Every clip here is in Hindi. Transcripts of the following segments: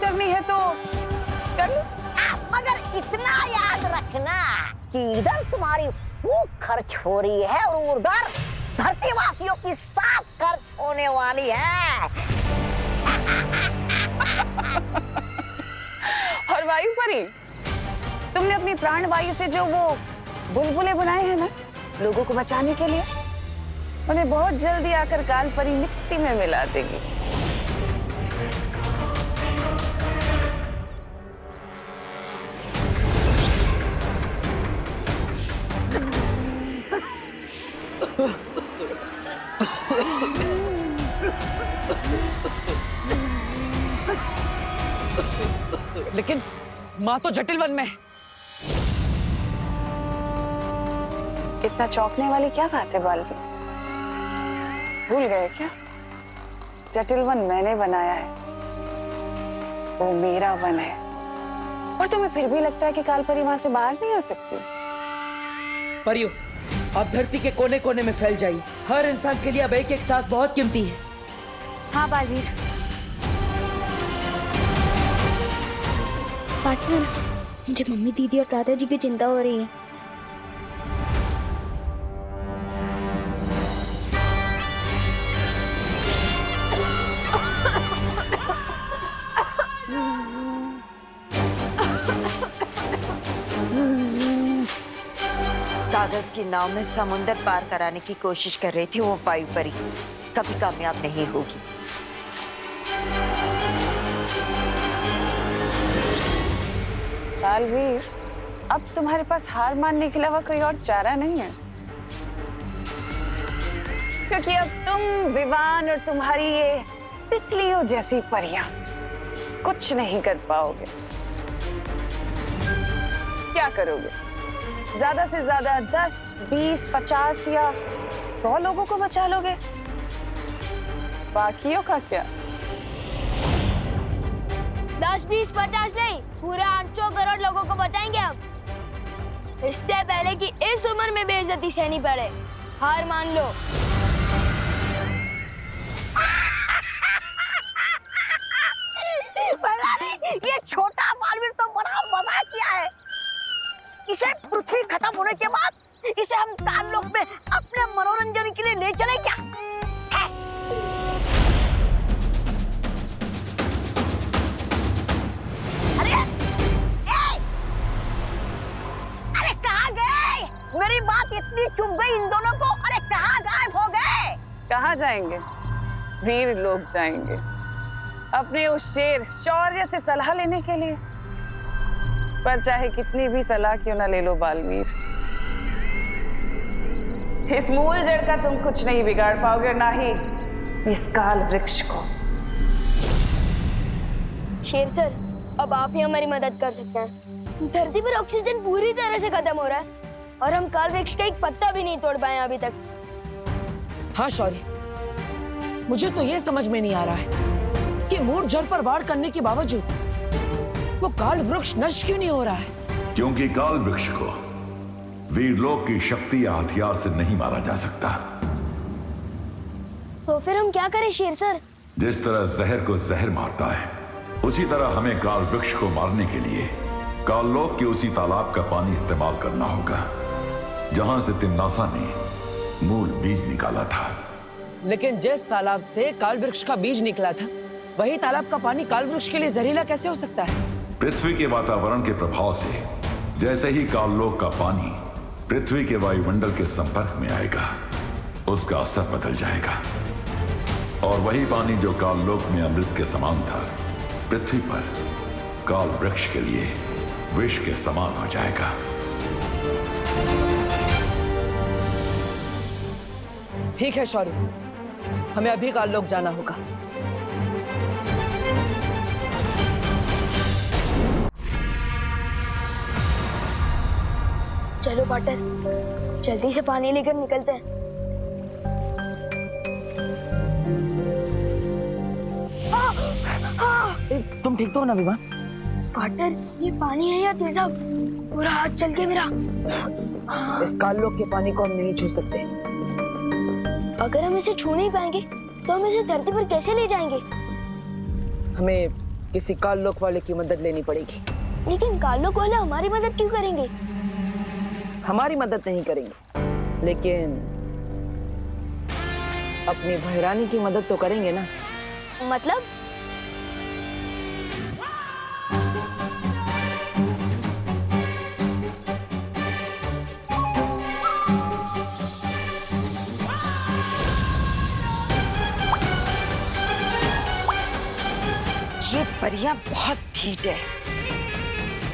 करनी है तो कर लो। मगर इतना याद रखना कि इधर तुम्हारी खूब खर्च हो रही है और उधर धरतीवासियों की सांस खर्च होने वाली है। और वायु परी, तुमने अपनी प्राण वायु से जो वो बुलबुले बनाए हैं ना लोगों को बचाने के लिए, उन्हें बहुत जल्दी आकर काल परी मिट्टी में मिला देगी। लेकिन माँ तो जटिल वन में है। इतना चौंकने वाली क्या बात है बालवी? भूल गए क्या? जटिल वन मैंने बनाया है, वो मेरा वन है। और तुम्हें फिर भी लगता है कि कालपरी वहां से बाहर नहीं आ सकती? परियो, आप धरती के कोने कोने में फैल जाइए। हर इंसान के लिए अब एक एक सांस बहुत कीमती है। हाँ बालवीर। पार्टनर, मुझे मम्मी, दीदी और दादाजी की चिंता हो रही है। कागज की नाव में समुंदर पार कराने की कोशिश कर रही थी वो वायु परी, कभी कामयाब नहीं होगी। बालवीर, अब तुम्हारे पास हार मानने के अलावा कोई और चारा नहीं है, क्योंकि अब तुम, विवान और तुम्हारी ये तितलियों जैसी परियां कुछ नहीं कर पाओगे। क्या करोगे? ज्यादा से ज्यादा 10, 20, 50 या 100 लोगों को बचा लोगे। बाकियों का क्या? 10, 20, 50 नहीं, पूरे 800 करोड़ लोगों को बचाएंगे हम। इससे पहले कि इस उम्र में बेइज्जती सहनी पड़े, हार मान लो। ये छोटा बालवीर तो बड़ा मजाक किया है। इसे पृथ्वी खत्म होने के बाद इसे हम काललोक में अपने मनोरंजन के लिए ले चले क्या? अरे कहाँ गए? मेरी बात इतनी चुभ गई इन दोनों को। अरे कहाँ गायब हो गए? कहाँ जाएंगे? वीर लोग जाएंगे अपने उस शेर शौर्य से सलाह लेने के लिए। पर चाहे कितनी भी सलाह क्यों ना ले लो बालवीर, इस मूल जड़ का तुम कुछ नहीं बिगाड़ पाओगे, ना ही इस काल वृक्ष को। शेर सर, अब आप ही हमारी मदद कर सकते हैं। धरती पर ऑक्सीजन पूरी तरह से खत्म हो रहा है और हम काल वृक्ष का एक पत्ता भी नहीं तोड़ पाए अभी तक। हाँ शौर्य, मुझे तो ये समझ में नहीं आ रहा है कि मूल जड़ पर वार करने के बावजूद वो काल वृक्ष नष्ट क्यों नहीं हो रहा है? क्योंकि काल वृक्ष को वीरलोक की शक्ति या हथियार से नहीं मारा जा सकता। तो फिर हम क्या करें शेर सर? जिस तरह जहर को जहर मारता है, उसी तरह हमें काल वृक्ष को मारने के लिए काललोक के उसी तालाब का पानी इस्तेमाल करना होगा जहां से तिम्नासा ने मूल बीज निकाला था। लेकिन जिस तालाब से काल वृक्ष का बीज निकला था, वही तालाब का पानी काल वृक्ष के लिए जहरीला कैसे हो सकता है? पृथ्वी के वातावरण के प्रभाव से जैसे ही काललोक का पानी पृथ्वी के वायुमंडल के संपर्क में आएगा, उसका असर बदल जाएगा और वही पानी जो काललोक में अमृत के समान था, पृथ्वी पर काल वृक्ष के लिए विष के समान हो जाएगा। ठीक है शौर्य, हमें अभी काललोक जाना होगा। चलो पार्टनर, जल्दी से पानी लेकर निकलते हैं। तुम ठीक तो हो ना विवान? पार्टनर, ये पानी है या तेजाब? पूरा हाथ चल के मेरा। इस काललोक के पानी को हम नहीं छू सकते। अगर हम इसे छू नहीं पाएंगे तो हम इसे धरती पर कैसे ले जाएंगे? हमें किसी काल लोक वाले की मदद लेनी पड़ेगी। लेकिन काल लोक वाले हमारी मदद क्यों करेंगे? हमारी मदद नहीं करेंगे, लेकिन अपनी भैरानी की मदद तो करेंगे ना। मतलब? ये परियां बहुत ढीठ है,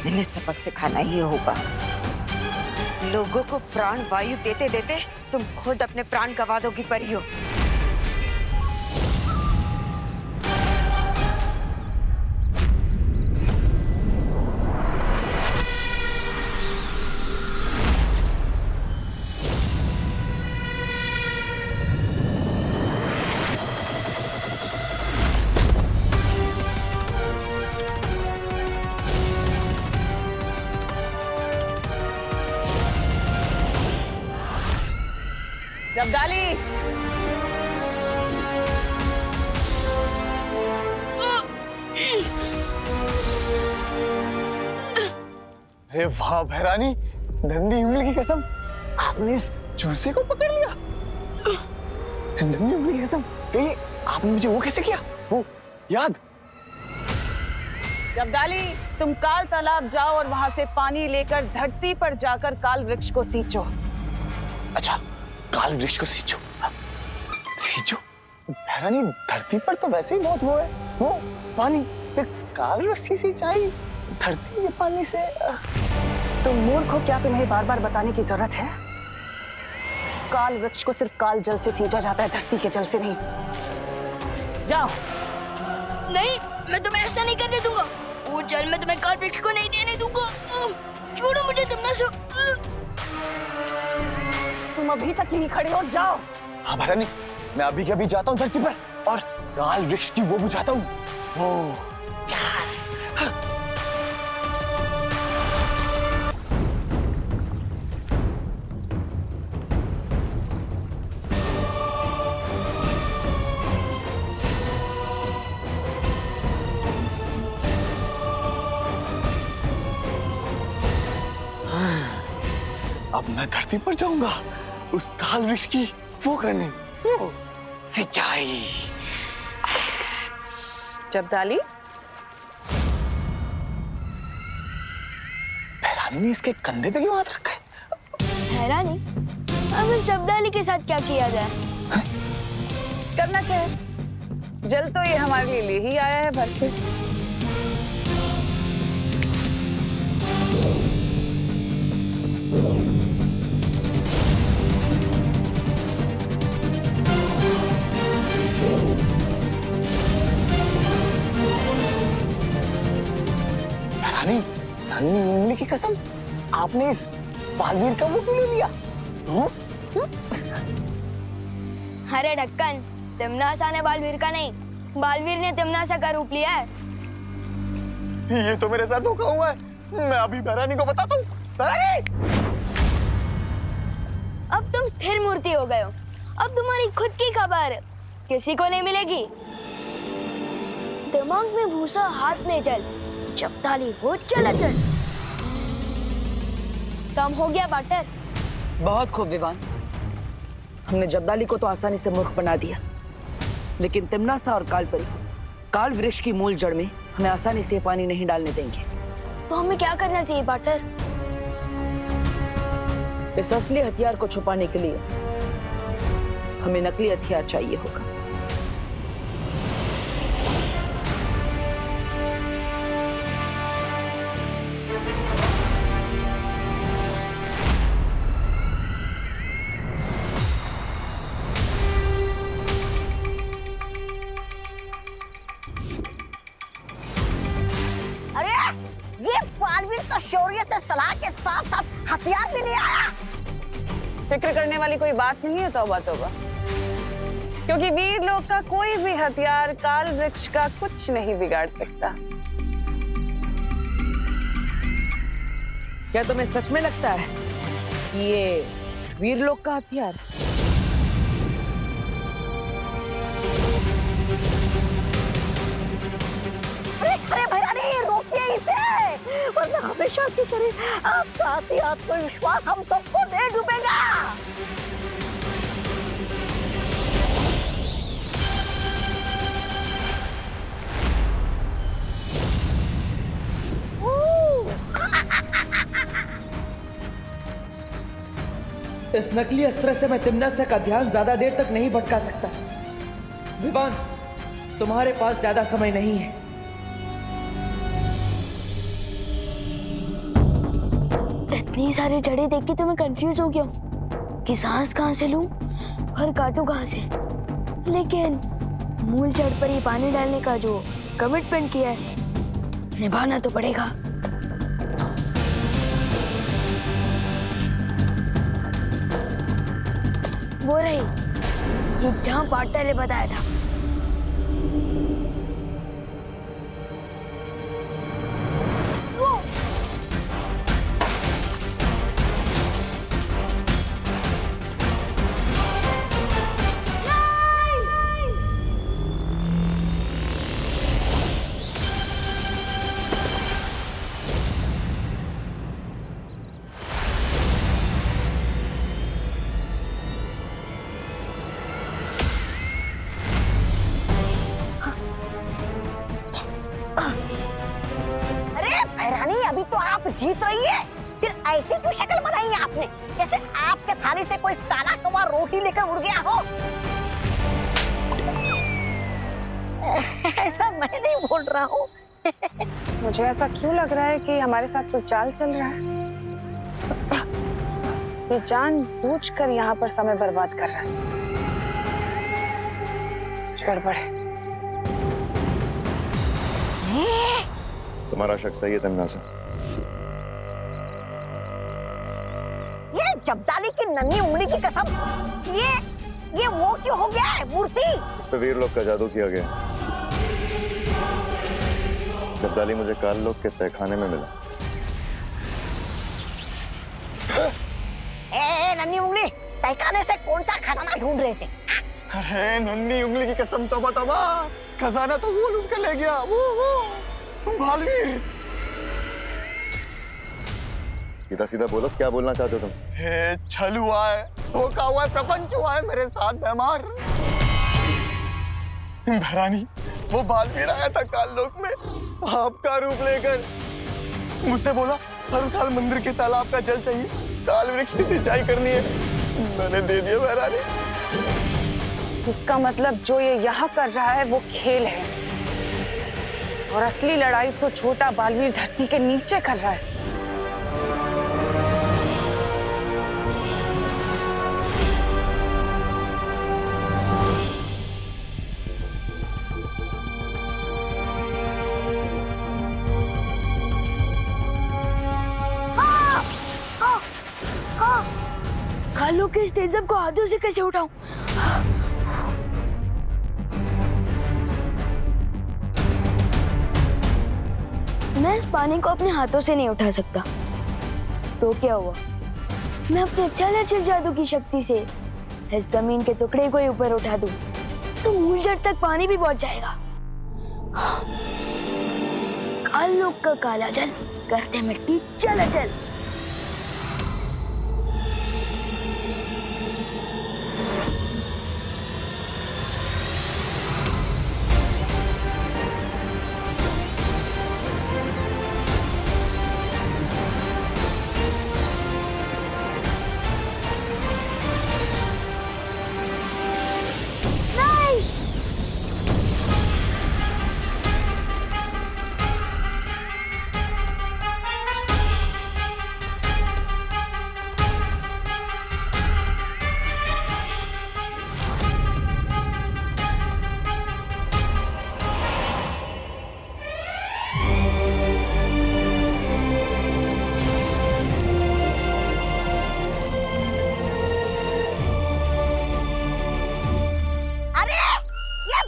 इन्हें सबक सिखाना ही होगा। लोगों को प्राण वायु देते देते तुम खुद अपने प्राण गंवा दोगी परियों। जब्दाली, अरे वाह भैरानी, नन्ही उंगली की कसम आपने इस चूसे को पकड़ लिया। नन्ही उंगली की कसम, कहिए आपने मुझे वो कैसे किया, वो याद? जब्दाली, तुम काल तालाब जाओ और वहां से पानी लेकर धरती पर जाकर काल वृक्ष को सींचो। अच्छा, काल वृक्ष को सींचो। सींचो? भैरानी, धरती पर तो वैसे ही बहुत वो है, वो पानी, फिर काल वृक्ष की सिंचाई धरती के पानी से। तुम मूर्ख हो, क्या तुम्हें बार बार बताने की जरूरत है? काल वृक्ष को सिर्फ काल जल से सींचा जाता है, धरती के जल से नहीं। जाओ। नहीं, मैं तुम्हें ऐसा नहीं करने दूंगा। वो जल मैं तुम्हें काल वृक्ष को नहीं देने दूंगा। छोड़ो मुझे, तुम ना सो। तुम अभी तक यहीं खड़े हो, जाओ। हाँ भैरानी, मैं अभी के अभी जाता हूँ धरती पर और काल वृक्ष की वो बुझाता हूँ। ओह, यस। अब मैं धरती पर जाऊंगा उस काल वृक्ष की वो करने, वो सिंचाई। जब्दाली, भैरानी ने इसके कंधे पे क्यों हाथ रखा है? हैरानी, अब इस जब्दाली के साथ क्या किया जाए? करना क्या है? जल तो ये हमारे लिए ही आया है भर के। भैरानी, नन्ही उंगली की कसम, आपने इस बालवीर का मुंह क्यों ले लिया? अरे ढक्कन, तिमनासा ने बालवीर का नहीं, बालवीर ने तिमनासा का रूप लिया है। ये तो मेरे साथ धोखा हुआ है। मैं अभी भैरानी को बताता हूँ। भैरानी! अब तुम स्थिर मूर्ति हो गए हो। अब तुम्हारी खुद की खबर किसी को नहीं मिलेगी। दिमाग में भूसा, हाथ में जल, जब्दाली हो चल। काम हो गया बाटर। बहुत खूब विवान, हमने जब्दाली को तो आसानी से मूर्ख बना दिया, लेकिन तिमनासा और कालपरी काल वृक्ष की मूल जड़ में हमें आसानी से पानी नहीं डालने देंगे। तो हमें क्या करना चाहिए बाटर? इस असली हथियार को छुपाने के लिए हमें नकली हथियार चाहिए होगा। अरे ये बालवीर तो शौर्य से सलाह के साथ साथ हथियार भी नहीं आया। फिक्र करने वाली कोई बात नहीं है, तौबा तौबा, क्योंकि वीर लोग का कोई भी हथियार काल वृक्ष का कुछ नहीं बिगाड़ सकता। क्या तुम्हें सच में लगता है कि ये वीर लोग का हथियार? अरे वरना हमेशा की तरह आपका अति आत्मविश्वास हम सबको ले डूबेगा। इस नकली अस्त्र से मैं तिम्नस्य का ध्यान ज्यादा देर तक नहीं भटका सकता। विवान, तुम्हारे पास ज्यादा समय नहीं है। इतनी सारी जड़ें देख के तो मैं कंफ्यूज हो गया हूँ कि सांस कहाँ से लूं और काटूं कहाँ से। लेकिन मूल जड़ पर ही पानी डालने का जो कमिटमेंट किया है, निभाना तो पड़ेगा। वो रही ये जहाँ पार्टनर ने बताया था। अभी तो आप जीत रही है, फिर ऐसी क्यों शक्ल बनाई है आपने, जैसे आपके थाली से कोई काला कौवा रोटी लेकर उड़ गया हो। ऐसा मैं नहीं बोल रहा हूँ। मुझे ऐसा क्यों लग रहा है कि हमारे साथ कोई चाल चल रहा है। ये जानबूझकर यहाँ पर समय बर्बाद कर रहा है। गड़बड़ है। तुम्हारा शक सही है तन्नासा। ये जब्दाली की नन्ही उंगली की कसम, ये वो क्यों हो गया है मूर्ति? इस पे वीर लोग का जादू किया गया। जब्दाली मुझे काल लोग के तहखाने में मिला। नन्ही उंगली, तहखाने से कौन सा खजाना ढूंढ रहे थे? अरे नन्ही उंगली की कसम, तौबा तौबा, खजाना तो वो लूट कर ले गया, वो बालवीर। सीधा सीधा बोलो, क्या बोलना चाहते हो तुम? हे, छल हुआ है, धोखा हुआ है, प्रपंच हुआ है मेरे साथ बेमार। भरानी, वो बालवीर आया था काललोक में आपका रूप लेकर, मुझसे बोला सर्वकाल मंदिर के तालाब का जल चाहिए, काल वृक्ष की सिंचाई करनी है। मैंने दे दिया भरानी। इसका मतलब जो ये यहाँ कर रहा है वो खेल है, और असली लड़ाई तो छोटा बालवीर धरती के नीचे कर रहा है। कालू के इस तेजब को हाथों से कैसे उठाऊं? मैं इस पानी को अपने हाथों से नहीं उठा सकता। तो क्या हुआ, मैं अपने चल जादू की शक्ति से इस जमीन के टुकड़े को ही ऊपर उठा दूं तो मूल जड़ तक पानी भी पहुंच जाएगा। काल लोक का काला जल करते मिट्टी चल चल।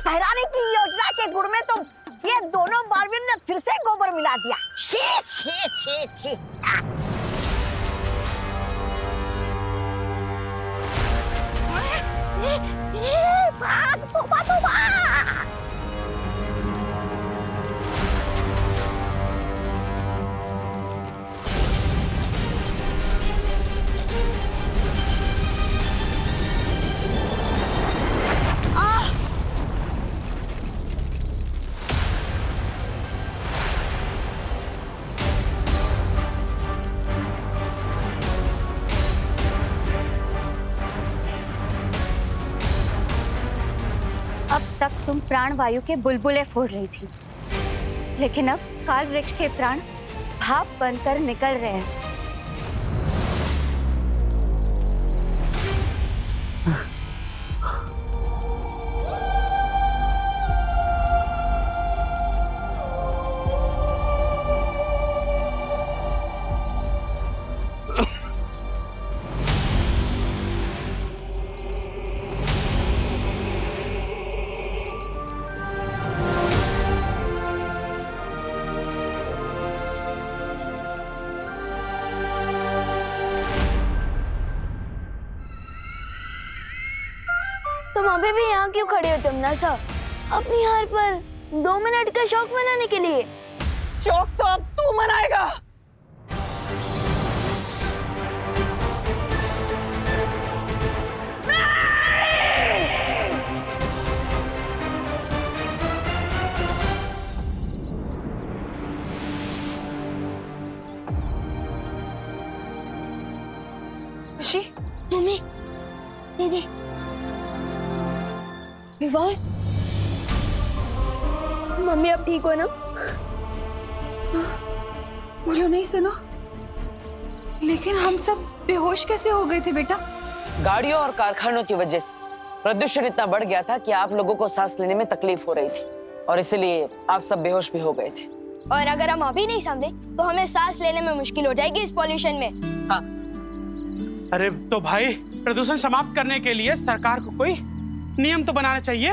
भैरानी की योजना के गुड़ में तो ये दोनों बालवीर ने फिर से गोबर मिला दिया। छी छी छी छी। भाग तोबा तोबा। तक तुम प्राण वायु के बुलबुले फोड़ रही थी, लेकिन अब काल वृक्ष के प्राण भाप बनकर निकल रहे हैं। तुम अभी भी यहाँ क्यों खड़े हो तमन्ना? अपनी हार पर 2 मिनट का शौक मनाने के लिए? शौक तो अब तू मनाएगा। खुशी, मम्मी, दीदी, विवान, मम्मी अब ठीक हो ना? बोलो नहीं सुनो, लेकिन हम सब बेहोश कैसे हो गए थे बेटा? गाड़ियों और कारखानों की वजह से प्रदूषण इतना बढ़ गया था कि आप लोगों को सांस लेने में तकलीफ हो रही थी और इसलिए आप सब बेहोश भी हो गए थे। और अगर हम अभी नहीं संभले तो हमें सांस लेने में मुश्किल हो जाएगी इस पॉल्यूशन में। हाँ। अरे तो भाई, प्रदूषण समाप्त करने के लिए सरकार को कोई नियम तो बनाना चाहिए।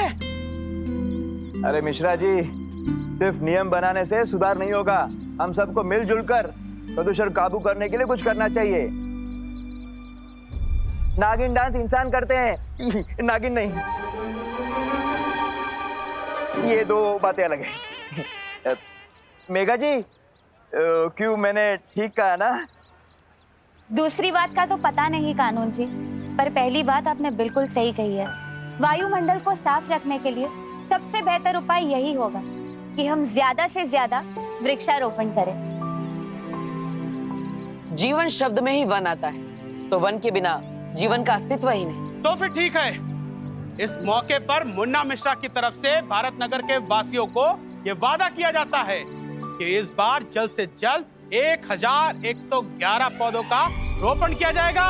अरे मिश्रा जी, सिर्फ नियम बनाने से सुधार नहीं होगा। हम सबको मिलजुल कर प्रदूषण काबू करने के लिए कुछ करना चाहिए। नागिन डांस इंसान करते हैं, नागिन नहीं। ये 2 बातें अलग है। मेघा जी, क्यों मैंने ठीक कहा ना? दूसरी बात का तो पता नहीं कानून जी, पर पहली बात आपने बिल्कुल सही कही है। वायुमंडल को साफ रखने के लिए सबसे बेहतर उपाय यही होगा कि हम ज्यादा से ज्यादा वृक्षारोपण करें। जीवन शब्द में ही वन आता है, तो वन के बिना जीवन का अस्तित्व ही नहीं। तो फिर ठीक है, इस मौके पर मुन्ना मिश्रा की तरफ से भारत नगर के वासियों को ये वादा किया जाता है कि इस बार जल्द से जल्द 1111 पौधों का रोपण किया जाएगा।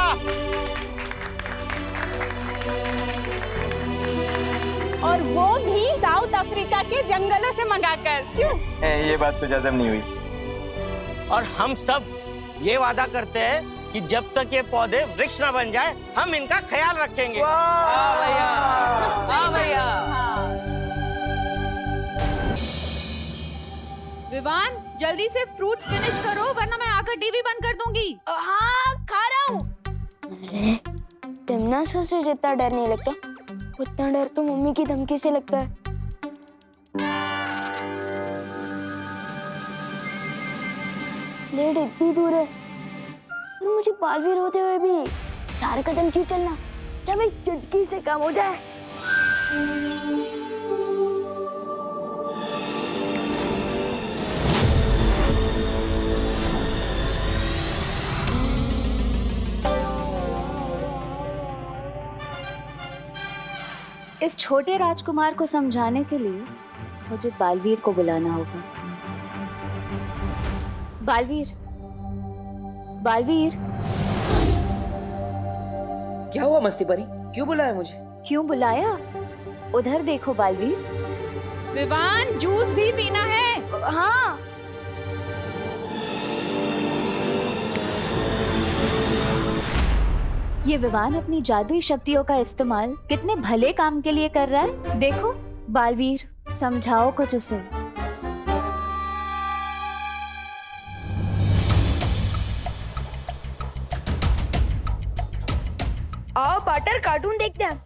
और वो भी साउथ अफ्रीका के जंगलों से मंगाकर। क्यों? ये बात तो जज़म नहीं हुई। और हम सब ये वादा करते हैं कि जब तक ये पौधे वृक्ष न बन जाए, हम इनका ख्याल रखेंगे। वाह भैया, वाह भैया। विवान, जल्दी से फ्रूट्स फिनिश करो वरना मैं आकर टीवी बंद कर दूंगी। हाँ, खा रहा हूँ। अरे, तमन्ना से जितना डर नहीं लगता, उतना डर तो मम्मी की धमकी से लगता है। लेट इतनी दूर है और मुझे बालवीर होते हुए भी 4 कदम क्यों चलना जब एक चुटकी से कम हो जाए। इस छोटे राजकुमार को समझाने के लिए मुझे बालवीर को बुलाना होगा। बालवीर, बालवीर। क्या हुआ मस्ती परी? क्यों बुलाया मुझे? क्यों बुलाया? उधर देखो बालवीर। विवान, जूस भी पीना है? हाँ। ये विवान अपनी जादुई शक्तियों का इस्तेमाल कितने भले काम के लिए कर रहा है। देखो बालवीर, समझाओ कुछ उसे। आओ पार्टनर, कार्टून देखते हैं।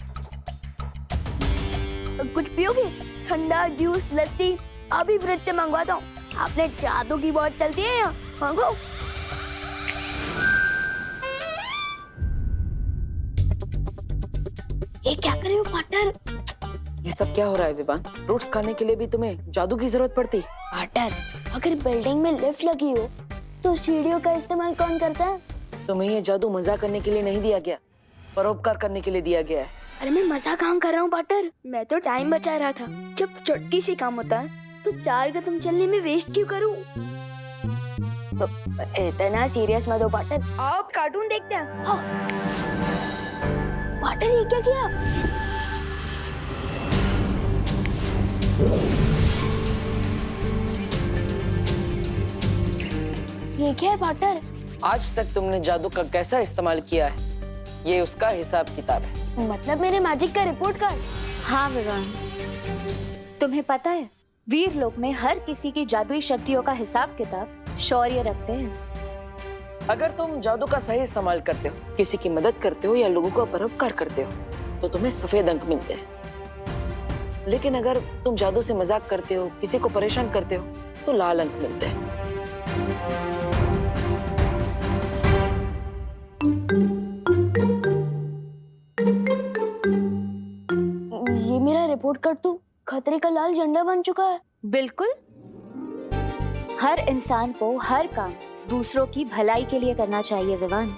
कुछ पियोगे? ठंडा जूस, लस्सी? अभी फ्रिज से मंगवाता हूँ। आपने जादू की बहुत चलती है यहाँ, मांगो। ये क्या कर रहे हो पार्टनर? ये सब क्या हो रहा है विवान? फ्रूट्स खाने के लिए भी तुम्हें जादू की जरूरत पड़ती? पार्टनर, अगर बिल्डिंग में लिफ्ट लगी हो तो सीढ़ियों का इस्तेमाल कौन करता है? तुम्हें ये जादू मजाक करने के लिए नहीं दिया गया, परोपकार करने के लिए दिया गया है। अरे मैं मजाक काम कर रहा हूँ पार्टनर, मैं तो टाइम बचा रहा था। जब चुटकी से काम होता है तो 4 कदम चलने में वेस्ट क्यों करूँ? इतना सीरियस मत हो पार्टनर, आप कार्टून देखते हैं। हाँ। पार्टनर ये क्या किया? ये क्या है पार्टनर? आज तक तुमने जादू का कैसा इस्तेमाल किया है, ये उसका हिसाब किताब है। मतलब मेरे मैजिक का रिपोर्ट कार्ड? हाँ विवान, तुम्हें पता है वीर लोक में हर किसी की जादुई शक्तियों का हिसाब किताब शौर्य रखते हैं। अगर तुम जादू का सही इस्तेमाल करते हो, किसी की मदद करते हो या लोगों को परोपकार करते हो, तो तुम्हें सफेद अंक मिलते हैं। लेकिन अगर तुम जादू से मजाक करते हो, किसी को परेशान करते हो, तो लाल अंक मिलते हैं। ये मेरा रिपोर्ट कार्ड तो खतरे का लाल झंडा बन चुका है। बिल्कुल, हर इंसान को हर काम दूसरों की भलाई के लिए करना चाहिए विवान।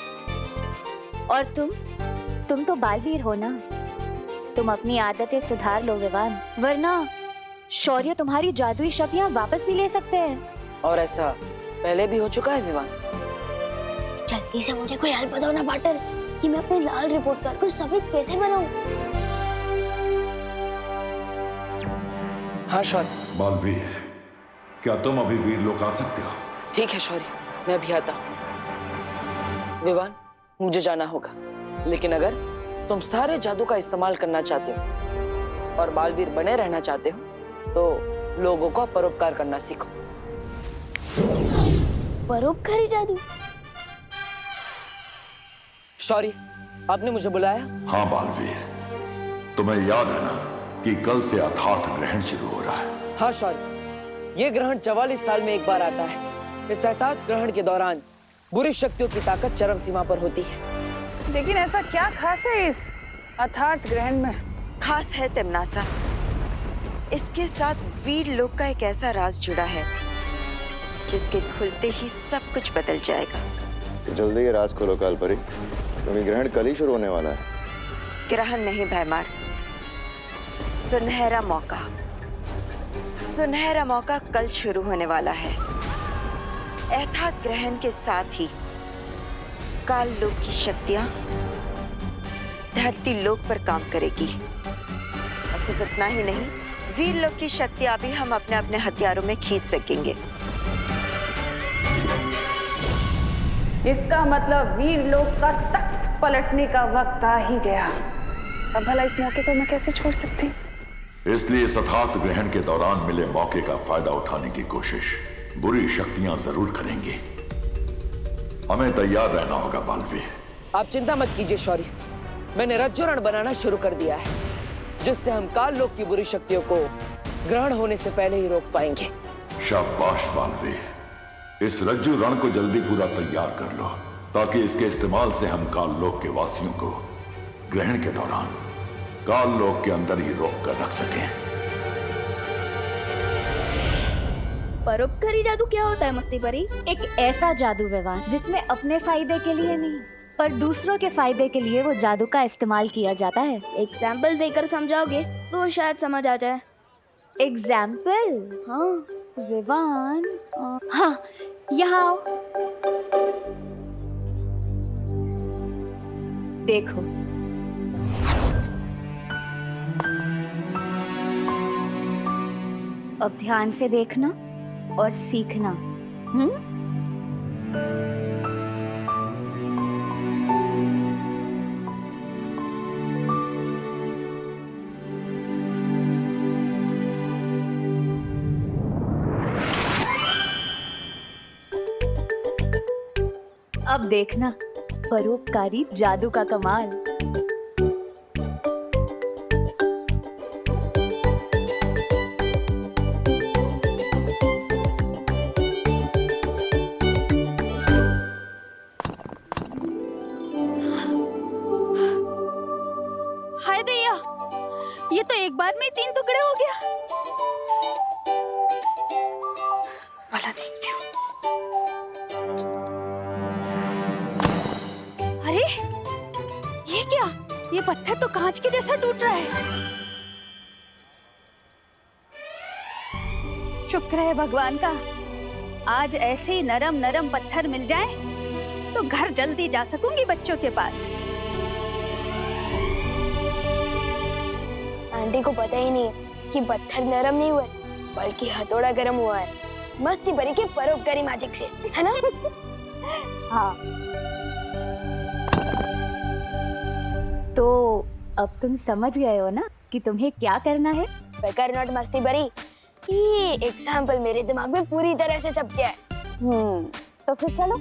और तुम तो बालवीर हो ना, तुम अपनी आदतें सुधार लो विवान, वरना शौर्य तुम्हारी जादुई शक्तियां वापस भी ले सकते हैं। और ऐसा पहले भी हो चुका है विवान। जल्दी से मुझे कोई हेल्प दो ना पार्टनर, कि मैं अपने लाल रिपोर्ट कार्ड को सफेद कैसे बनाऊं? हाँ शौर्य। बालवीर, क्या तुम अभी वीर लोक आ सकते हो? ठीक है शौर्य, मैं अभी आता हूँ। विवान, मुझे जाना होगा, लेकिन अगर तुम सारे जादू का इस्तेमाल करना चाहते हो और बालवीर बने रहना चाहते हो, तो लोगों को परोपकार करना सीखो। परोपकारी जादू? शौर्य, आपने मुझे बुलाया? हाँ बालवीर, तुम्हें याद है ना कि कल से अर्थात ग्रहण शुरू हो रहा है? हाँ शौर्य, ये ग्रहण 44 साल में एक बार आता है। इस अर्थात ग्रहण के दौरान बुरी शक्तियों की ताकत चरम सीमा पर होती है। लेकिन ऐसा क्या खास है इस अर्थात ग्रहण में? खास है तिमनासा, इसके साथ वीर लोक का एक ऐसा राज जुड़ा है जिसके खुलते ही सब कुछ बदल जाएगा। तो जल्दी ये राज खोलो कालपरी, क्योंकि ग्रहण कल ही शुरू होने वाला है। ग्रहण नहीं भैमार, सुनहरा मौका। सुनहरा मौका कल शुरू होने वाला है। अर्थात ग्रहण के साथ ही काल लोक की शक्तियां धरती लोक पर काम करेगी। और सिर्फ इतना ही नहीं, वीर लोक की शक्तियां भी हम अपने अपने हथियारों में खींच सकेंगे। इसका मतलब वीर लोक का तख्त पलटने का वक्त आ ही गया। अब भला इस मौके को मैं कैसे छोड़ सकती? इसलिए इस अर्थात ग्रहण के दौरान मिले मौके का फायदा उठाने की कोशिश बुरी शक्तियां जरूर करेंगी। हमें तैयार रहना होगा बालवीर। आप चिंता मत कीजिए शौर्य, मैंने रज्जुरण बनाना शुरू कर दिया है, जिससे हम काल लोक की बुरी शक्तियों को ग्रहण होने से पहले ही रोक पाएंगे। शाबाश बालवीर, इस रज्जु रण को जल्दी पूरा तैयार कर लो, ताकि इसके इस्तेमाल से हम काल लोक के वासियों को ग्रहण के दौरान काल लोक के अंदर ही रोक कर रख सकें। परोपकारी जादू क्या होता है मस्ती परी? एक ऐसा जादू विवान जिसमें अपने फायदे के लिए नहीं पर दूसरों के फायदे के लिए वो जादू का इस्तेमाल किया जाता है। एग्जाम्पल देकर समझाओगे तो शायद समझ आ जाए। एग्जाम्पल? हाँ विवान, हाँ यहाँ आओ। देखो, अब ध्यान से देखना और सीखना। अब देखना परोपकारी जादू का कमाल। हाय दैया, ये तो एक बार में ही 3 टुकड़े हो गया। वाला देखती हूँ। अरे ये क्या? ये पत्थर तो कांच के जैसा टूट रहा है। शुक्र है भगवान का, आज ऐसे ही नरम नरम पत्थर मिल जाए तो घर जल्दी जा सकूंगी बच्चों के पास। आंटी को पता ही नहीं है कि पत्थर नरम नहीं हुआ है, बल्कि हथौड़ा गर्म हुआ है, मस्ती भरी के परोपकारी मैजिक से, है ना? हाँ। तो अब तुम समझ गए हो ना कि तुम्हें क्या करना है? बेकार नॉट मस्ती भरी, ये एग्जाम्पल मेरे दिमाग में पूरी तरह से छप गया है। तो फिर चलो,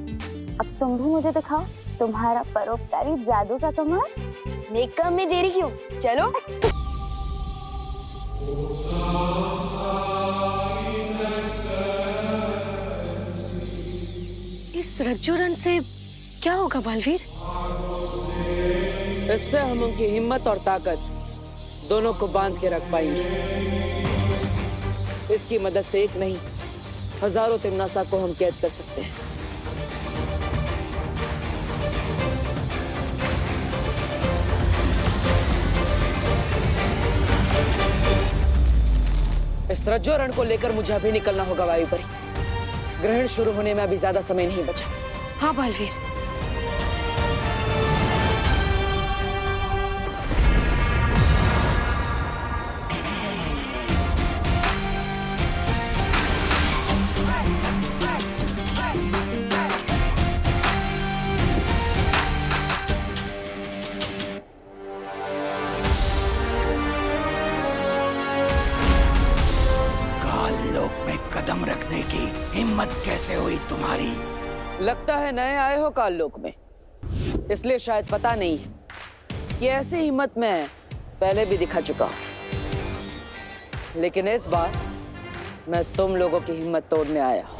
अब तुम भी मुझे दिखाओ तुम्हारा परोपकारी जादू का कमाल। नेक काम में देरी क्यों, चलो। इस रज्जुरन से क्या होगा बालवीर? इससे हम उनकी हिम्मत और ताकत दोनों को बांध के रख पाएंगे। इसकी मदद से एक नहीं, हजारों तिमनासा को हम कैद कर सकते हैं। इस रज्जुरण को लेकर मुझे अभी निकलना होगा वायुपरी। ग्रहण शुरू होने में अभी ज्यादा समय नहीं बचा। हाँ बालवीर। कदम रखने की हिम्मत कैसे हुई तुम्हारी? लगता है नए आए हो काललोक में, इसलिए शायद पता नहीं है कि ऐसी हिम्मत मैं पहले भी दिखा चुका हूं। लेकिन इस बार मैं तुम लोगों की हिम्मत तोड़ने आया हूं।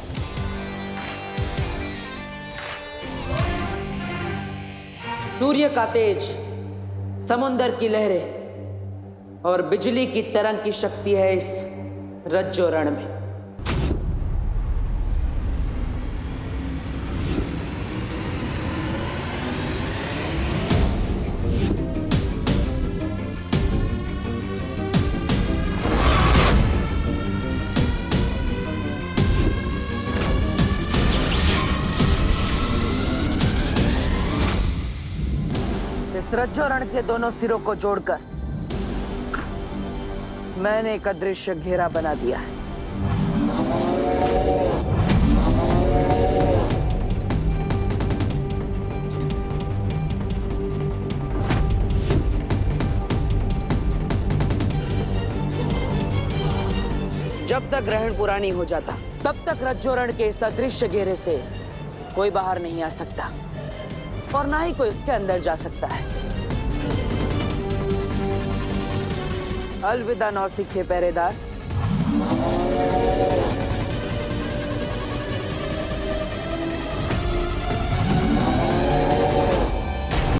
सूर्य का तेज, समुंदर की लहरें और बिजली की तरंग की शक्ति है इस रज्जो रण में। इस रज्जो रण के दोनों सिरों को जोड़कर मैंने एक अदृश्य घेरा बना दिया है। जब तक ग्रहण पूरा नहीं हो जाता, तब तक रज्जो रण के इस अदृश्य घेरे से कोई बाहर नहीं आ सकता और ना ही कोई उसके अंदर जा सकता है। अलविदा नौसिखिए पहरेदार।